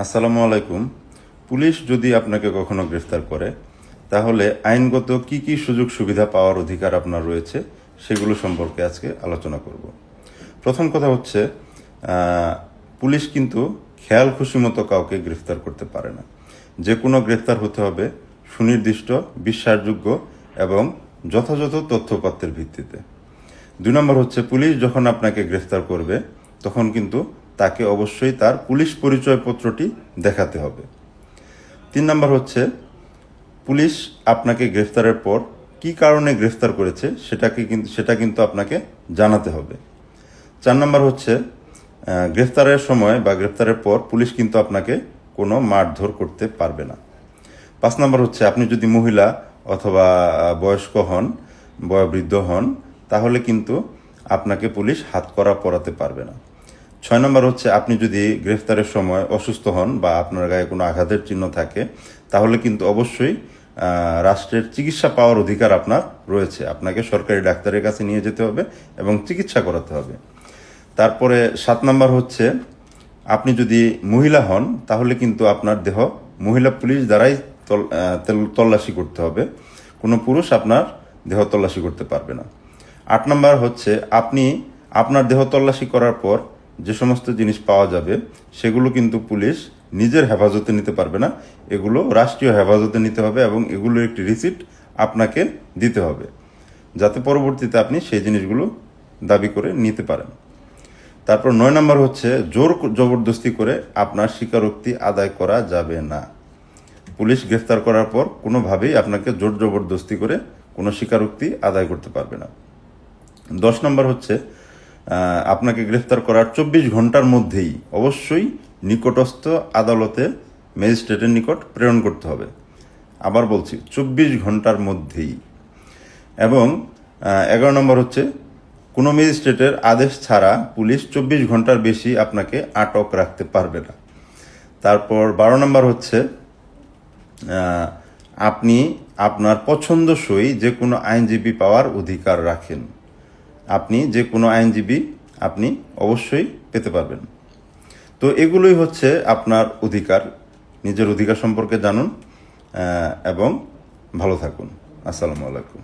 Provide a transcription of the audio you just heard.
আসসালামু আলাইকুম। পুলিশ যদি আপনাকে কখনো গ্রেফতার করে তাহলে আইনগত কি কি সুযোগ সুবিধা পাওয়ার অধিকার আপনার রয়েছে সেগুলো সম্পর্কে আজকে আলোচনা করব। প্রথম কথা হচ্ছে পুলিশ কিন্তু খেয়াল খুশি মতো কাউকে গ্রেফতার করতে পারে না। যে কোনো গ্রেফতার হতে হবে সুনির্দিষ্ট, বিশ্বাসযোগ্য এবং যথাযথ তথ্যপত্রের ভিত্তিতে। 2 নম্বর হচ্ছে পুলিশ যখন আপনাকে গ্রেফতার করবে তখন কিন্তু তাকে অবশ্যই তার পুলিশ পরিচয়পত্রটি দেখাতে হবে। 3 নম্বর হচ্ছে পুলিশ আপনাকে গ্রেফতারের পর কি কারণে গ্রেফতার করেছে সেটা কিন্তু আপনাকে জানাতে হবে। 4 নম্বর হচ্ছে গ্রেফতারের সময় বা গ্রেফতারের পর পুলিশ কিন্তু আপনাকে কোনো মারধর করতে পারবে না। 5 নম্বর হচ্ছে আপনি যদি মহিলা অথবা বয়স্ক হন, বয়োবৃদ্ধ হন, তাহলে কিন্তু আপনাকে পুলিশ হাতকড়া পরাতে পারবে না। 6 নম্বর হচ্ছে আপনি যদি গ্রেফতারের সময় অসুস্থ হন বা আপনার গায়ে কোনো আঘাতের চিহ্ন থাকে তাহলে কিন্তু অবশ্যই রাষ্ট্রের চিকিৎসা পাওয়ার অধিকার আপনার রয়েছে। আপনাকে সরকারি ডাক্তারের কাছে নিয়ে যেতে হবে এবং চিকিৎসা করাতে হবে। তারপরে 7 নম্বর হচ্ছে আপনি যদি মহিলা হন তাহলে কিন্তু আপনার দেহ মহিলা পুলিশ দ্বারাই তল্লাশি করতে হবে। কোনো পুরুষ আপনার দেহ তল্লাশি করতে পারবে না। 8 নম্বর হচ্ছে আপনি আপনার দেহ তল্লাশি করার পর যে সমস্ত জিনিস পাওয়া যাবে সেগুলো কিন্তু পুলিশ নিজের হেফাজতে নিতে পারবে না, এগুলো রাষ্ট্রীয় হেফাজতে নিতে হবে এবং এগুলোর একটি রিসিপ্ট আপনাকে দিতে হবে যাতে পরবর্তীতে আপনি সেই জিনিসগুলো দাবি করে নিতে পারেন। তারপর 9 নম্বর হচ্ছে জোর জবরদস্তি করে আপনার স্বীকারোক্তি আদায় করা যাবে না। পুলিশ গ্রেফতার করার পর কোনোভাবেই আপনাকে জোর জবরদস্তি করে কোনো স্বীকারোক্তি আদায় করতে পারবে না। 10 নম্বর হচ্ছে আপনাকে গ্রেফতার করার 24 ঘন্টার মধ্যেই অবশ্যই নিকটস্থ আদালতে ম্যাজিস্ট্রেটের নিকট প্রেরণ করতে হবে। আবার বলছি 24 ঘন্টার মধ্যেই। এবং 11 নম্বর হচ্ছে কোনো ম্যাজিস্ট্রেটের আদেশ ছাড়া পুলিশ 24 ঘন্টার বেশি আপনাকে আটক রাখতে পারবে না। তারপর 12 নম্বর হচ্ছে আপনি আপনার পছন্দসই যে কোনো আইনজীবী পাওয়ার অধিকার রাখেন। আপনি যে কোনো আইনজীবী আপনি অবশ্যই পেতে পারবেন। তো এগুলোই হচ্ছে আপনার অধিকার। নিজের অধিকার সম্পর্কে জানুন এবং ভালো থাকুন। আসসালামু আলাইকুম।